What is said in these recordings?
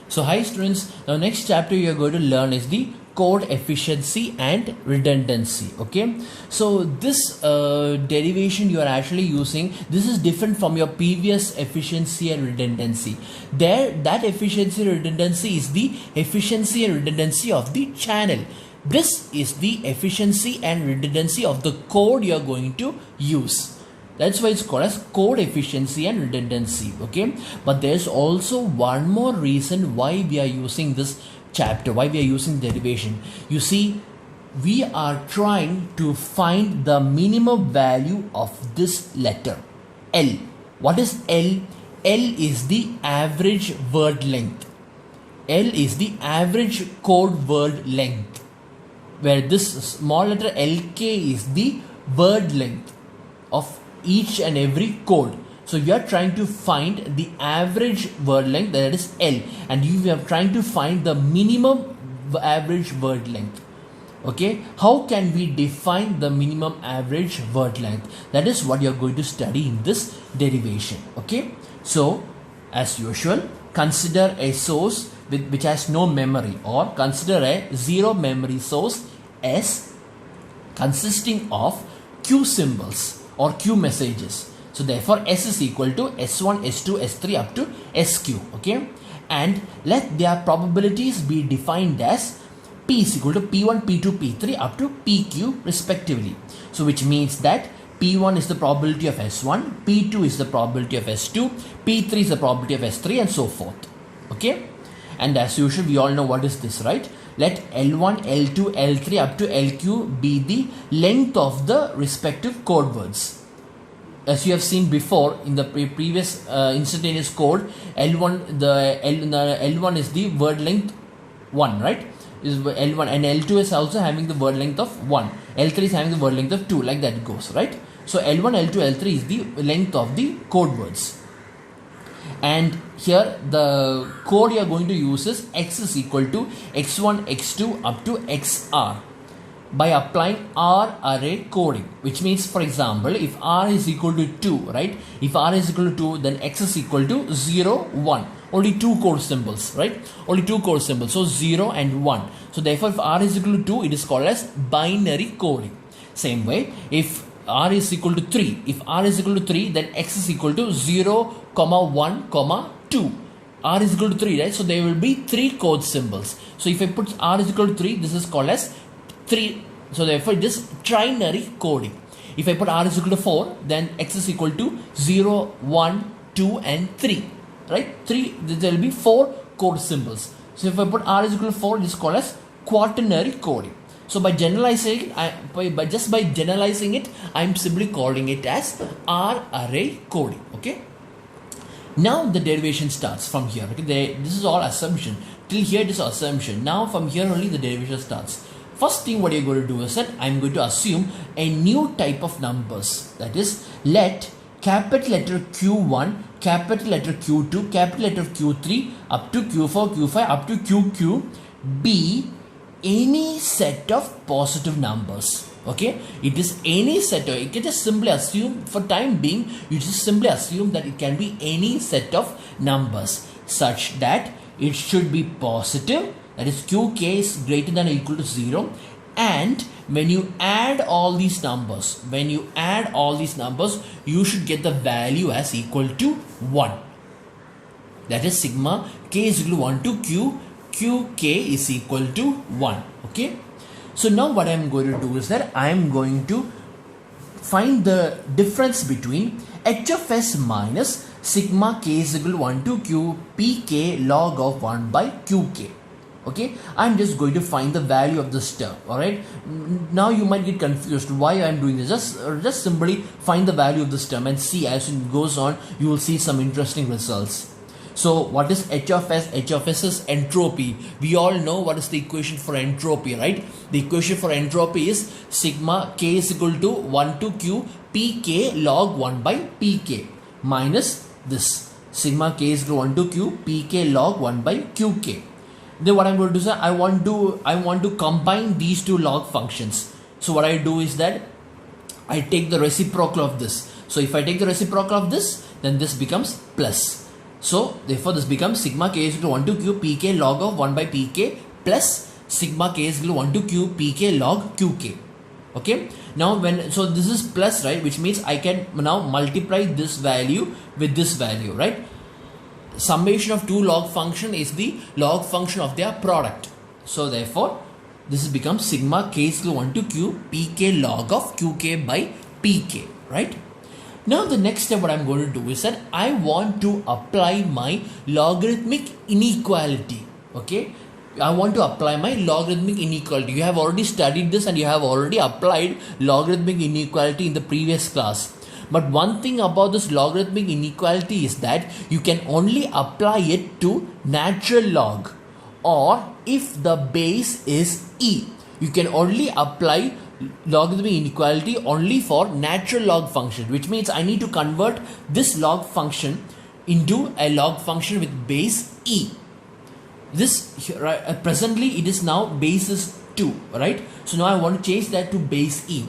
So hi students, now next chapter you are going to learn is the code efficiency and redundancy. Okay, so this derivation you are actually using, this is different from your previous efficiency and redundancy. That efficiency and redundancy is the efficiency and redundancy of the channel. This is the efficiency and redundancy of the code you are going to use. That's why it's called as code efficiency and redundancy. Okay, but there's also one more reason why we are using this chapter, why we are using derivation. You see, we are trying to find the minimum value of this letter L. What is L? L is the average word length. L is the average code word length, where this small letter LK is the word length of each and every code. So we are trying to find the average word length, that is L, and you are trying to find the minimum average word length. Okay, how can we define the minimum average word length? That is what you are going to study in this derivation. Okay, so as usual, consider a source which has no memory, or consider a zero memory source as consisting of Q symbols or Q messages. So therefore S is equal to S1, S2, S3 up to SQ. Okay, and let their probabilities be defined as P is equal to P1, P2, P3 up to PQ respectively. So which means that P1 is the probability of S1, P2 is the probability of S2, P3 is the probability of S3, and so forth. Okay, and as usual we all know what is this, right? Let L1, L2, L3 up to LQ be the length of the respective code words. As you have seen before in the previous instantaneous code, L1 is the word length 1, right? Is L1, and L2 is also having the word length of 1. L3 is having the word length of 2, like that it goes, right? So L1, L2, L3 is the length of the code words. And here the code you are going to use is X is equal to X1, X2 up to XR by applying R array coding, which means, for example, if R is equal to 2, right? If R is equal to 2, then X is equal to 0, 1. Only two code symbols, right? Only two code symbols, so 0 and 1. So therefore, if R is equal to 2, it is called as binary coding. Same way, if R is equal to 3, if R is equal to 3, then X is equal to 0, 1, 2. R is equal to 3, right? So there will be 3 code symbols. So if I put R is equal to 3, this is called as 3. So therefore it is trinary coding. If I put R is equal to 4, then X is equal to 0, 1, 2 and 3. Right? 3, there will be 4 code symbols. So if I put R is equal to 4, it is called as quaternary coding. So by generalizing it, just by generalizing it, I am simply calling it as R array coding. Okay. Now the derivation starts from here. Okay, this is all assumption. Till here it is assumption. Now from here only the derivation starts. First thing what you're going to do is that I'm going to assume a new type of numbers. That is, let capital letter Q1, capital letter Q2, capital letter Q3 up to Q4, Q5 up to QQ be any set of positive numbers. Okay, it is any set of, you can just simply assume, for time being, you just simply assume that it can be any set of numbers such that it should be positive, that is Qk is greater than or equal to 0, and when you add all these numbers, you should get the value as equal to 1. That is sigma k is equal to 1 to q, qk is equal to 1. Okay. So now what I am going to do is that I am going to find the difference between h of s minus sigma k is equal to 1 to q pk log of 1 by qk. Okay, I'm just going to find the value of this term. Alright, now you might get confused why I'm doing this. Just simply find the value of this term and see as it goes on, you will see some interesting results. So what is h of s? H of s is entropy. We all know what is the equation for entropy, right? The equation for entropy is sigma k is equal to 1 to q pk log 1 by pk minus this sigma k is equal to 1 to q pk log 1 by qk. Then what I'm going to do is I want to combine these two log functions. So what I do is that I take the reciprocal of this. So if I take the reciprocal of this, then this becomes plus. So therefore this becomes sigma k is equal to 1 to q pk log of 1 by pk plus sigma k is equal to 1 to q pk log qk. Okay, now when, so this is plus, right, which means I can now multiply this value with this value, right? Summation of two log function is the log function of their product. So therefore this becomes sigma k is equal to 1 to q pk log of qk by pk, right? Now the next step what I'm going to do is that I want to apply my logarithmic inequality. Okay, I want to apply my logarithmic inequality. You have already studied this and you have already applied logarithmic inequality in the previous class. But one thing about this logarithmic inequality is that you can only apply it to natural log, or if the base is e. You can only apply logarithmic inequality only for natural log function, which means I need to convert this log function into a log function with base e. This presently it is now base is 2, right? So now I want to change that to base e.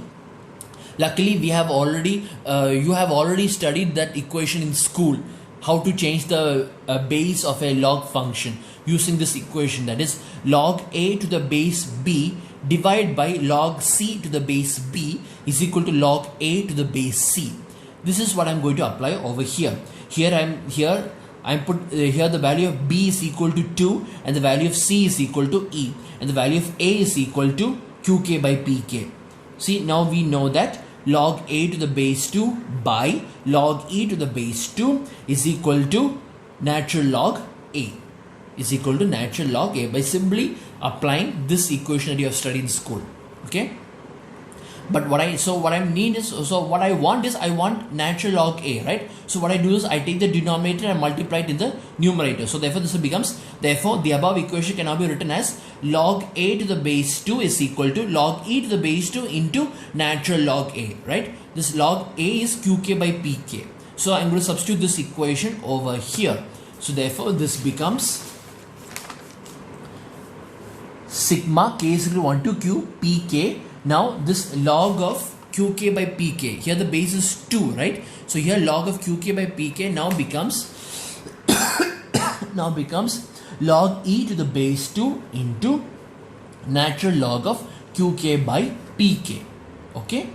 Luckily we have already you have already studied that equation in school, how to change the base of a log function using this equation, that is log a to the base b divided by log c to the base b is equal to log a to the base c. This is what I'm going to apply over here. I'm put here the value of b is equal to 2 and the value of c is equal to e, and the value of a is equal to qk by pk. See, now we know that log a to the base 2 by log e to the base 2 is equal to natural log a, is equal to natural log a, by simply applying this equation that you have studied in school. Okay, but what I want is I want natural log a, right? So what I do is I take the denominator and multiply it in the numerator. So therefore this becomes, therefore the above equation can now be written as log a to the base 2 is equal to log e to the base 2 into natural log a, right? This log a is qk by pk. So I'm going to substitute this equation over here. So therefore this becomes sigma k is equal to 1 to q pk. Now this log of qk by pk, here the base is 2, right? So here log of qk by pk now becomes log e to the base 2 into natural log of qk by pk. Okay,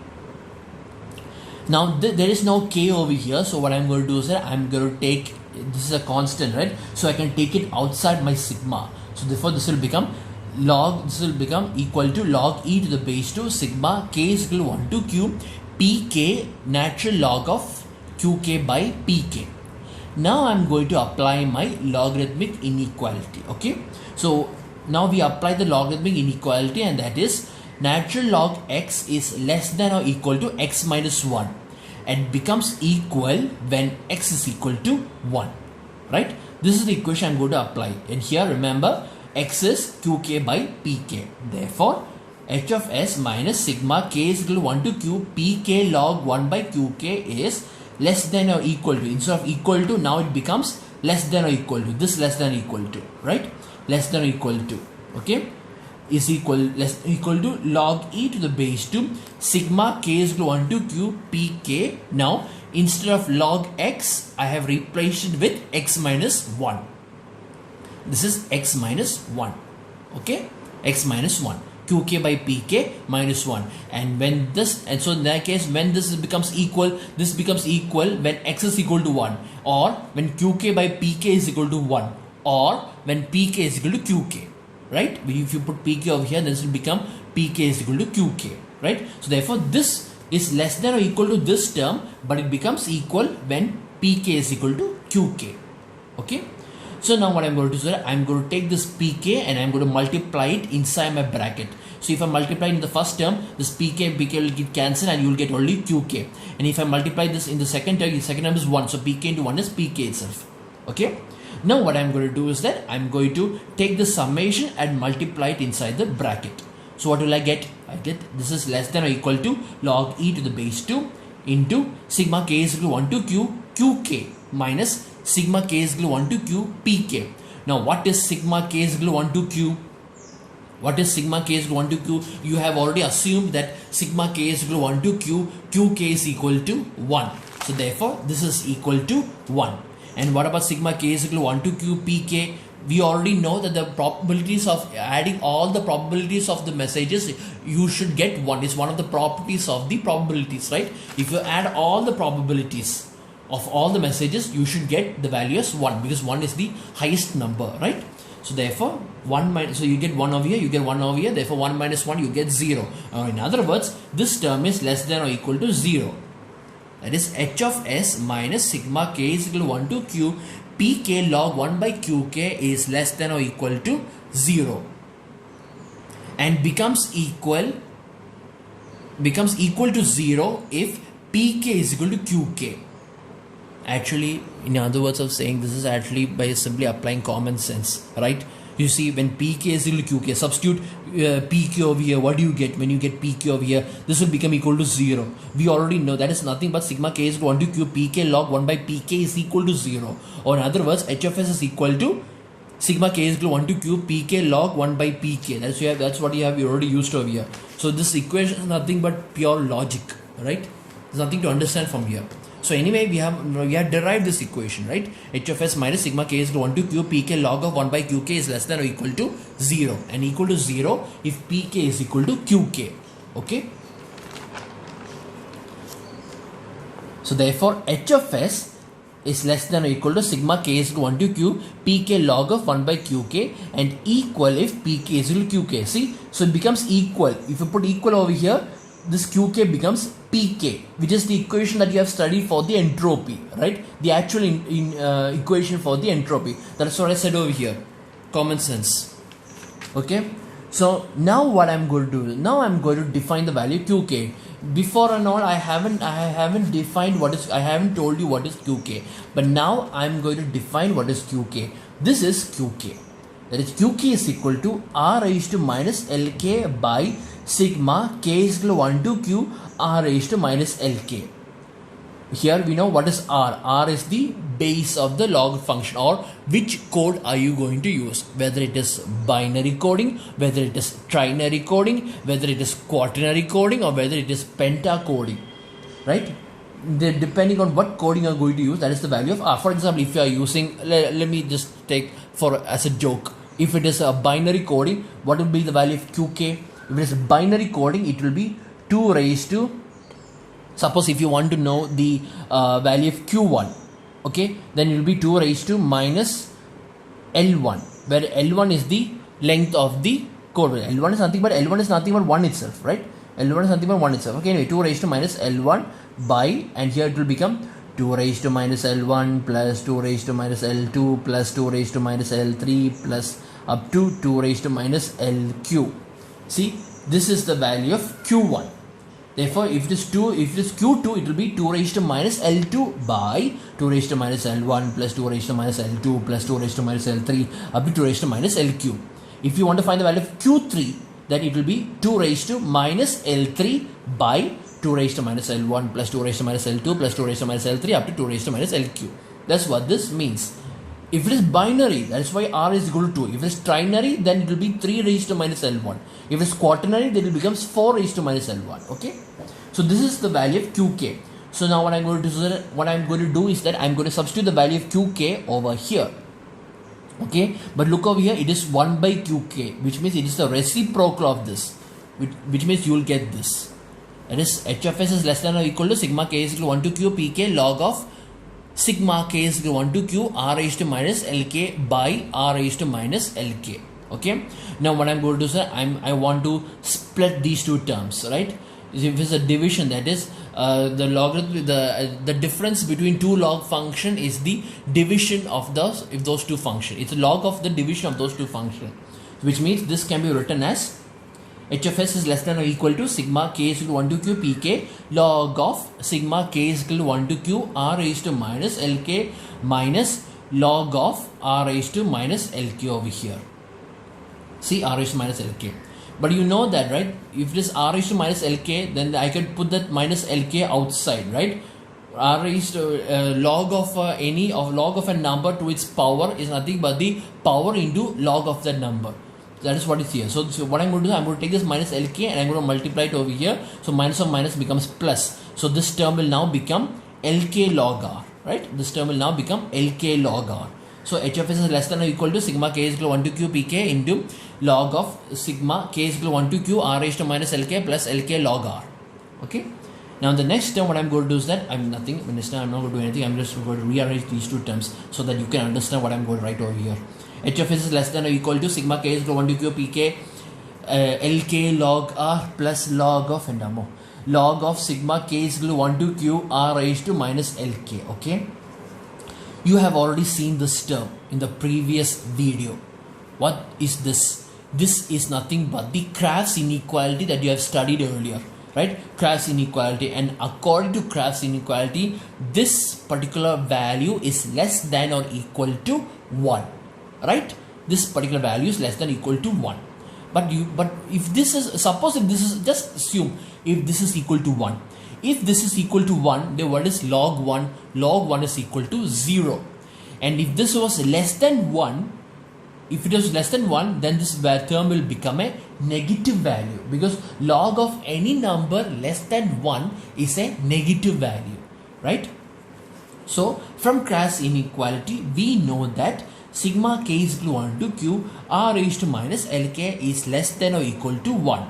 now there is no k over here, so what I'm going to do is that I'm going to take, this is a constant, right? So I can take it outside my sigma. So therefore this will become equal to log e to the base 2 sigma k is equal to 1 to q pk natural log of qk by pk. Now I'm going to apply my logarithmic inequality. Okay, so now we apply the logarithmic inequality, and that is natural log x is less than or equal to x minus 1 and becomes equal when x is equal to 1, right? This is the equation I'm going to apply, and here remember x is qk by pk. Therefore h of s minus sigma k is equal to 1 to q pk log 1 by qk is less than or equal to, instead of equal to now it becomes less than or equal to, this less than or equal to, right? Less than or equal to, okay, is equal to log e to the base 2 sigma k is equal to 1 to q pk. Now instead of log x I have replaced it with x minus 1. This is x minus 1, okay, x minus 1, qk by pk minus 1, and when this, and so in that case when this becomes equal when x is equal to 1, or when qk by pk is equal to 1, or when pk is equal to qk, right? If you put pk over here, then this will become pk is equal to qk, right? So therefore this is less than or equal to this term, but it becomes equal when pk is equal to qk, okay? So now what I'm going to do is I'm going to take this pk and I'm going to multiply it inside my bracket. So if I multiply in the first term, this pk and pk will get cancelled and you will get only qk. And if I multiply this in the second term is 1. So pk into 1 is pk itself. Okay. Now what I'm going to do is that I'm going to take the summation and multiply it inside the bracket. So what will I get? I get this is less than or equal to log e to the base 2 into sigma k is equal to 1 to q qk minus sigma k is equal to 1 to q pk. Now what is sigma k is equal to 1 to q? What is sigma k is equal to 1 to q? You have already assumed that sigma k is equal to 1 to q, qk is equal to 1. So therefore this is equal to 1. And what about sigma k is equal to 1 to q pk? We already know that the probabilities of adding all the probabilities of the messages, you should get 1. Is one of the properties of the probabilities, right? If you add all the probabilities of all the messages, you should get the value as 1, because 1 is the highest number, right? So therefore 1 minus, so you get 1 over here, you get 1 over here, therefore 1 minus 1 you get 0. In other words, this term is less than or equal to 0. That is h of s minus sigma k is equal to 1 to q pk log 1 by qk is less than or equal to 0, and becomes equal to 0 if pk is equal to qk. Actually, in other words of saying, this is actually by simply applying common sense, right? You see, when pk is equal to qk, substitute pk over here. What do you get when you get pk over here? This will become equal to 0. We already know that is nothing but sigma k is equal to 1 to q pk log 1 by pk is equal to 0. Or in other words, h of s is equal to sigma k is equal to 1 to q pk log 1 by pk. That's what you have already used over here. So this equation is nothing but pure logic, right? There's nothing to understand from here. So anyway, we have derived this equation, right? H of s minus sigma k is equal to 1 to q pk log of 1 by qk is less than or equal to 0, and equal to 0 if pk is equal to qk. Okay. So therefore h of s is less than or equal to sigma k is equal to 1 to q pk log of 1 by qk, and equal if pk is equal to qk. See, so it becomes equal. If you put equal over here, this qk becomes pk, which is the equation that you have studied for the entropy, right? The actual equation for the entropy. That's what I said over here. Common sense. Okay. So now what I'm going to do? Now I'm going to define the value qk. Before and all, I haven't defined what is. I haven't told you what is qk. But now I'm going to define what is qk. This is qk. That is, qk is equal to r raised to minus lk by sigma k is equal to 1 to q r raised to minus lk. Here we know what is r. R is the base of the log function, or which code are you going to use, whether it is binary coding, whether it is trinary coding, whether it is quaternary coding, or whether it is penta coding, right? Depending on what coding you are going to use, that is the value of r. For example, if you are using, let me just take for as a joke, if it is a binary coding, what will be the value of qk? If it is binary coding, it will be 2 raised to, suppose if you want to know the value of q1, okay, then it will be 2 raised to minus L1, where L1 is the length of the code. L1 is nothing but 1 itself, right? L1 is nothing but 1 itself. Okay, anyway, 2 raised to minus L1 by, and here it will become 2 raised to minus L1 plus 2 raised to minus L2 plus 2 raised to minus L3 plus up to 2 raised to minus LQ. See, this is the value of q1. Therefore, if it is q2, it will be 2 raised to minus L2 by 2 raised to minus L1 plus 2 raised to minus L2 plus 2 raised to minus L3 up to 2 raised to minus LQ. If you want to find the value of q3, then it will be 2 raised to minus L3 by 2 raised to minus L1 plus 2 raised to minus L2 plus 2 raised to minus L3 up to 2 raised to minus LQ. That's what this means. If it is binary, that is why r is equal to 2. If it is trinary, then it will be 3 raised to minus L1. If it is quaternary, then it becomes 4 raised to minus L1. Okay. So this is the value of qk. So now what I'm going to do is that I'm going to substitute the value of qk over here. Okay. But look over here, it is 1 by qk, which means it is the reciprocal of this, which means you will get this. That is, h of s is less than or equal to sigma k is equal to 1 to q pk log of sigma k is equal to 1 to q r raised to minus lk by r raised to minus lk. Okay. Now what I'm going to do is I want to split these two terms, right? If it's a division, that is the logarithm, the difference between two log function is the division of those two functions. It's a log of the division of those two functions, which means this can be written as h of s is less than or equal to sigma k is equal to 1 to q pk log of sigma k is equal to 1 to q r raised to minus lk minus log of r raised to minus lk over here. See, r raised to minus lk. But you know that, right? If it is r raised to minus lk, then I can put that minus lk outside, right? R raised to log of log of a number to its power is nothing but the power into log of that number. That is what is here. So what I'm going to do, I'm going to take this minus lk and I'm going to multiply it over here. So minus of minus becomes plus. So this term will now become lk log r. right? This term will now become Lk log r. So h of s is less than or equal to sigma k is equal to 1 to q pk into log of sigma k is equal to 1 to q r raised to minus lk plus lk log r. Okay. Now the next term what I'm going to do is that I'm not going to do anything. I'm just going to rearrange these two terms so that you can understand what I'm going to write over here. H of s is less than or equal to sigma k is equal to 1 to q pk lk log r plus log of endamo. Log of sigma k is equal to 1 to q r raised to minus lk. Okay. You have already seen this term in the previous video. What is this? This is nothing but the Crafts inequality that you have studied earlier, right? Crafts inequality, and according to Crafts inequality, this particular value is less than or equal to 1, right? This particular value is less than or equal to 1. But if this is, suppose if this is, just assume if this is equal to 1. If this is equal to 1, then what is log 1? Log 1 is equal to 0. And if this was less than 1, if it is less than 1, then this term will become a negative value, because log of any number less than 1 is a negative value, right? So from Crafts inequality, we know that sigma k is equal to 1 to q r raised to minus lk is less than or equal to 1.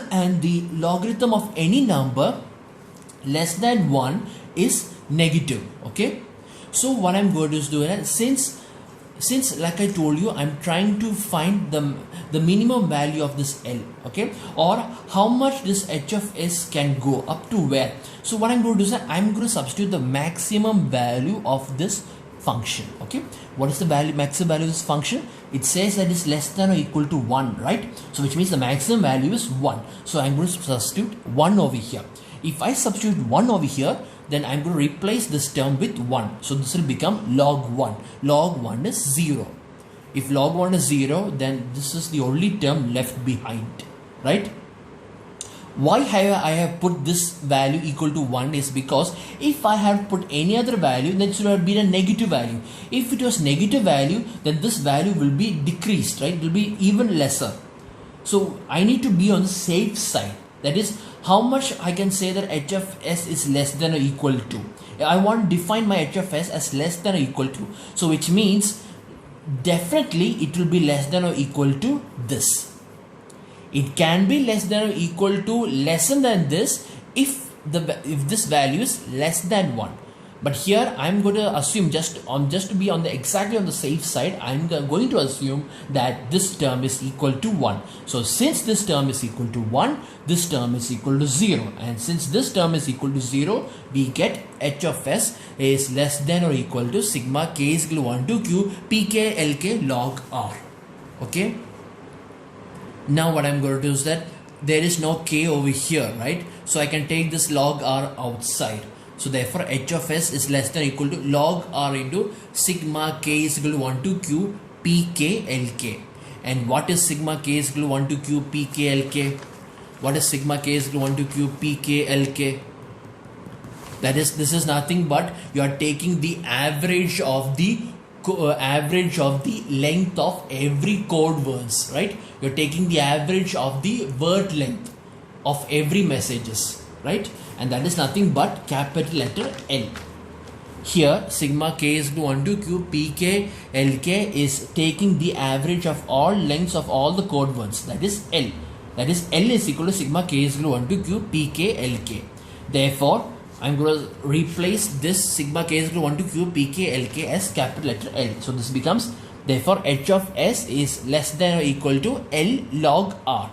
And the logarithm of any number less than 1 is negative. Okay. So what I'm going to do is, since like I told you, I'm trying to find the minimum value of this L, okay, or how much this h of s can go up to where. So what I'm going to do is I'm going to substitute the maximum value of this function. Okay, what is the maximum value of this function? It says that it's less than or equal to 1, right? So which means the maximum value is 1. So I'm going to substitute 1 over here. If I substitute 1 over here, then I'm going to replace this term with 1. So this will become log 1. Log 1 is 0. If log 1 is 0, then this is the only term left behind, right? Why I have put this value equal to 1 is because if I have put any other value, then it should have been a negative value. If it was negative value, then this value will be decreased, right? It will be even lesser. So I need to be on the safe side. That is, how much I can say that h of s is less than or equal to. I want to define my h of s as less than or equal to. So which means definitely it will be less than or equal to this. It can be less than or equal to lesser than this if this value is less than 1. But here I'm going to assume, just to be on the exactly on the safe side, I'm going to assume that this term is equal to 1. So since this term is equal to 1, this term is equal to 0, and since this term is equal to 0, we get h of s is less than or equal to sigma k is equal to 1 to q pk lk log r. Okay. Now what I'm going to do is that there is no k over here, right? So I can take this log r outside. So therefore h of s is less than or equal to log r into sigma k is equal to 1 to q pk lk. And what is sigma k is equal to 1 to q pk lk? What is sigma k is equal to 1 to q pk lk? That is, this is nothing but you are taking the average of the length of every code words, right? You're taking the average of the word length of every messages, right? And that is nothing but capital letter L. Here sigma k is equal to 1 to q pk lk is taking the average of all lengths of all the code words, that is L. That is L is equal to sigma k is equal to 1 to q pk lk. Therefore I'm going to replace this sigma k is equal to 1 to q pk lk as capital letter L. So this becomes, therefore h of s is less than or equal to L log r.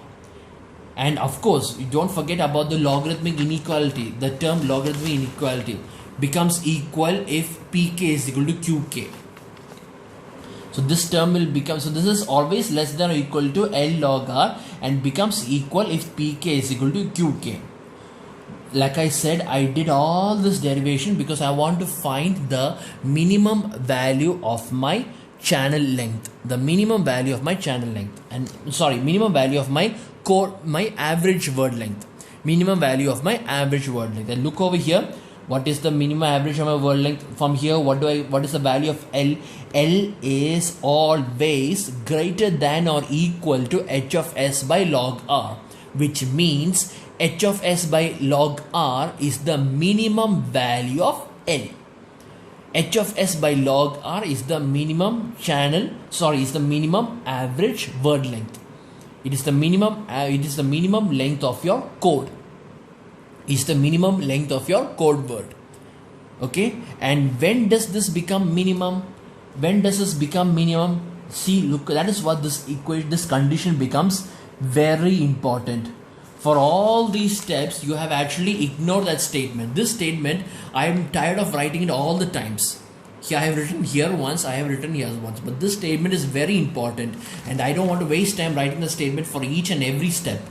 And of course, you don't forget about the logarithmic inequality. The term logarithmic inequality becomes equal if pk is equal to qk. So this term will become, so this is always less than or equal to L log r and becomes equal if pk is equal to qk. Like I said, I did all this derivation because I want to find the minimum value of my channel length. The minimum value of my channel length. And sorry, minimum value of my average word length. Minimum value of my average word length. And look over here. What is the minimum average of my word length? From here, what is the value of L? L is always greater than or equal to h of s by log r, which means h of s by log r is the minimum value of L. H of S by log R is the minimum is the minimum average word length. It is the minimum length of your code. Is the minimum length of your code word. Okay, and when does this become minimum? When does this become minimum? See, look, that is what this condition becomes very important. For all these steps, you have actually ignored that statement. This statement, I am tired of writing it all the times. Here, I have written here once, I have written here once. But this statement is very important. And I don't want to waste time writing the statement for each and every step.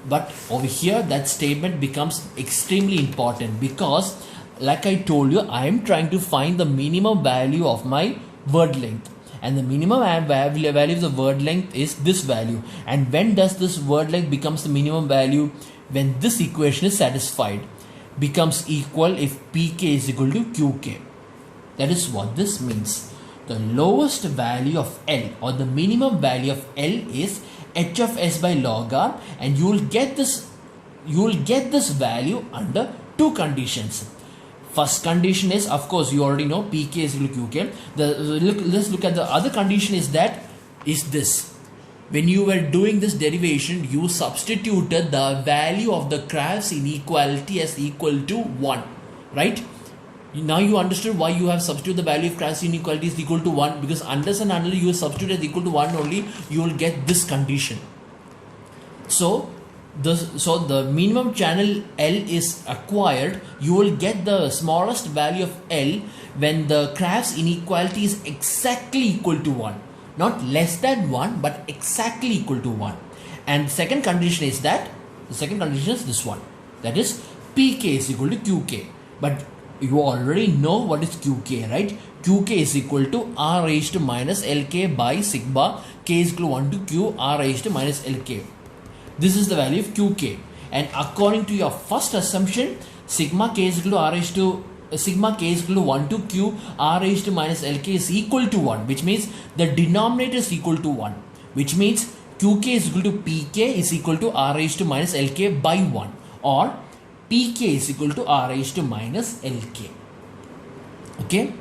But over here, that statement becomes extremely important. Because, like I told you, I am trying to find the minimum value of my word length. And the minimum value of the word length is this value. And when does this word length becomes the minimum value? When this equation is satisfied. Becomes equal if pk is equal to qk. That is what this means. The lowest value of L or the minimum value of L is h of s by log r, and you will get this value under two conditions. First condition is, of course, you already know pk is equal to qk. Let's look at the other condition is this. When you were doing this derivation, you substituted the value of the Crafts inequality as equal to 1, right? Now you understood why you have substituted the value of Crafts inequality is equal to 1, because unless and until you substitute as equal to 1 only, you will get this condition. So the minimum channel L is acquired. You will get the smallest value of L when the Crafts inequality is exactly equal to 1. Not less than 1, but exactly equal to 1. And the second condition is this one. That is pk is equal to qk. But you already know what is qk, right? Qk is equal to r raised to minus lk by sigma k is equal to 1 to q r raised to minus lk. This is the value of qk, and according to your first assumption, sigma k is equal to 1 to q r raised to minus lk is equal to 1, which means the denominator is equal to 1, which means qk is equal to pk is equal to r raised to minus lk by 1, or pk is equal to r raised to minus lk. Okay.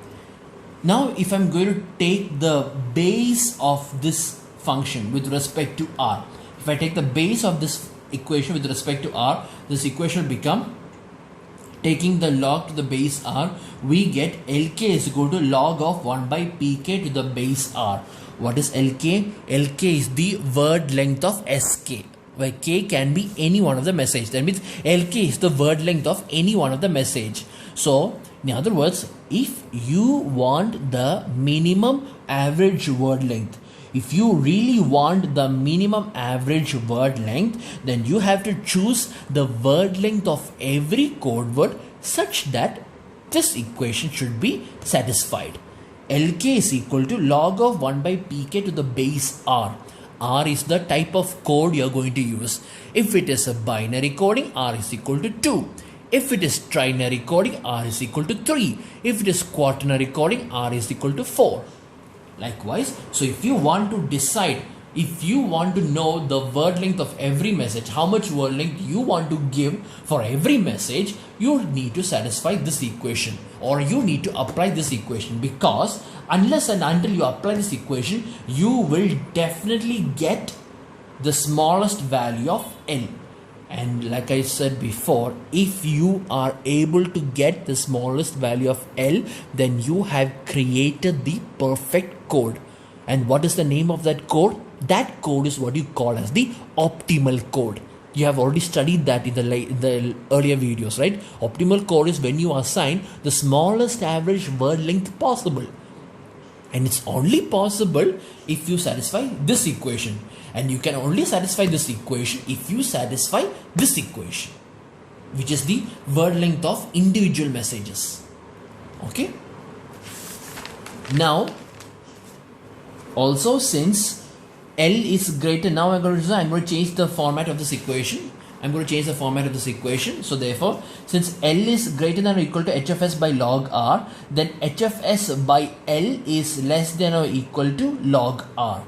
Now, if I'm going to take the base of this function with respect to r, if I take the base of this equation with respect to r, this equation will become, taking the log to the base r, we get lk is equal to log of 1 by pk to the base r. What is lk? Lk is the word length of sk, where k can be any one of the message. That means lk is the word length of any one of the message. So, in other words, if you want the minimum average word length, if you really want the minimum average word length, then you have to choose the word length of every code word such that this equation should be satisfied. Lk is equal to log of 1 by pk to the base r. R is the type of code you are going to use. If it is a binary coding, r is equal to 2. If it is trinary coding, r is equal to 3. If it is quaternary coding, r is equal to 4. Likewise, so if you want to decide, if you want to know the word length of every message, how much word length you want to give for every message, you need to satisfy this equation, or you need to apply this equation, because unless and until you apply this equation, you will definitely get the smallest value of L. And like I said before, if you are able to get the smallest value of L, then you have created the perfect code. And what is the name of that code? That code is what you call as the optimal code. You have already studied that in the earlier videos, right? Optimal code is when you assign the smallest average word length possible. And it's only possible if you satisfy this equation. And you can only satisfy this equation if you satisfy this equation, which is the word length of individual messages. Okay. Now, also since L is greater, now I'm going to change the format of this equation. So therefore, since L is greater than or equal to h of s by log r, then h of s by L is less than or equal to log r.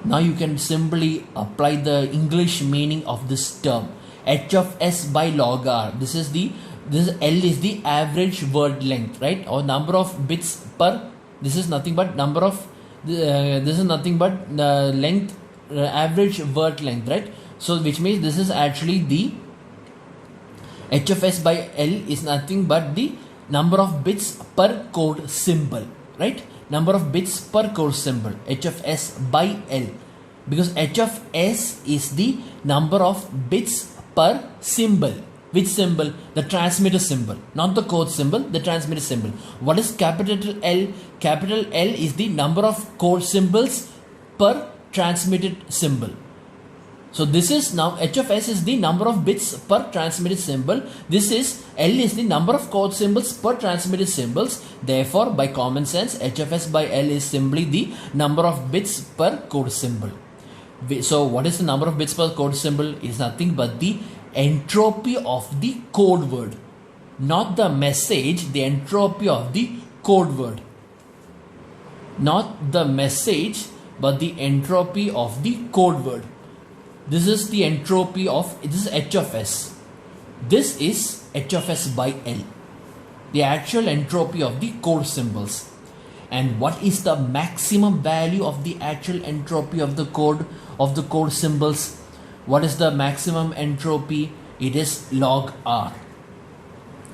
Now you can simply apply the English meaning of this term, h of s by log r. This is the this L is the average word length, right, or number of bits per, this is nothing but number of this is nothing but length, average word length, right? So which means this is actually the h of s by L is nothing but the number of bits per code symbol, right? Number of bits per code symbol, h of s by L, because h of s is the number of bits per symbol. Which symbol? The transmitter symbol, not the code symbol, the transmitter symbol. What is capital L? Capital L is the number of code symbols per transmitted symbol. So this is now h of s is the number of bits per transmitted symbol. This is L is the number of code symbols per transmitted symbols. Therefore, by common sense, h of s by L is simply the number of bits per code symbol. So what is the number of bits per code symbol? It is nothing but the entropy of the code word, not the message, the entropy of the code word. Not the message, but the entropy of the code word. This is the entropy of, this is h of s. This is h of s by L, the actual entropy of the code symbols. And what is the maximum value of the actual entropy of the code symbols? What is the maximum entropy? It is log R.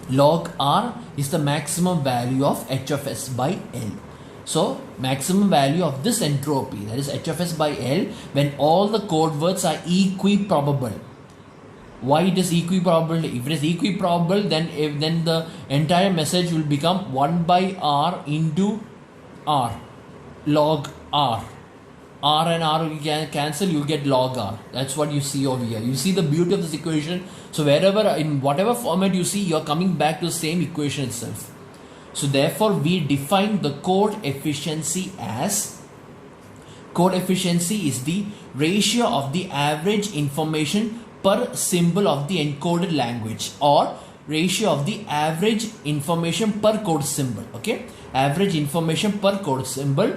Log R is the maximum value of h of s by L. So maximum value of this entropy, that is h of s by L, when all the code words are equiprobable. Why it is equiprobable? If it is equiprobable, then the entire message will become 1 by R into R, log R. R and R you can cancel, you get log R. That's what you see over here. You see the beauty of this equation. So wherever, in whatever format you see, you're coming back to the same equation itself. So therefore we define the code efficiency as, code efficiency is the ratio of the average information per symbol of the encoded language, or ratio of the average information per code symbol. Okay, average information per code symbol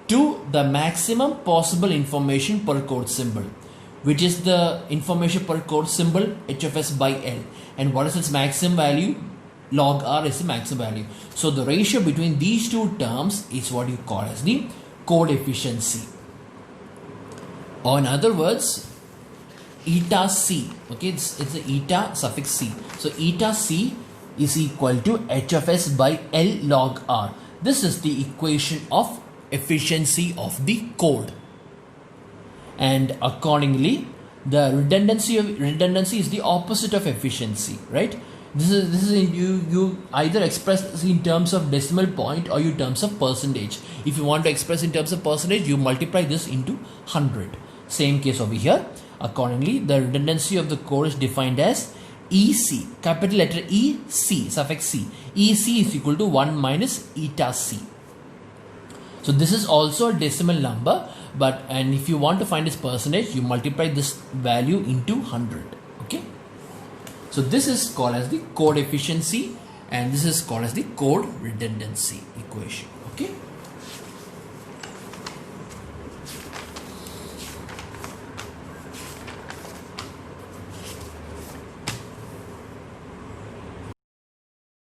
to the maximum possible information per code symbol, which is the information per code symbol h of s by L. And what is its maximum value? Log R is the maximum value. So the ratio between these two terms is what you call as the code efficiency. Or in other words, eta c. Okay, it's a eta suffix c. So eta c is equal to h of s by L log R. This is the equation of efficiency of the code. And accordingly, the redundancy is the opposite of efficiency, right? This is you either express this in terms of decimal point or in terms of percentage. If you want to express in terms of percentage, you multiply this into 100. Same case over here. Accordingly, the redundancy of the code is defined as EC, capital letter EC, suffix C. EC is equal to 1 minus eta C. So this is also a decimal number, and if you want to find its percentage, you multiply this value into 100. Okay. So this is called as the code efficiency, and this is called as the code redundancy equation. Okay.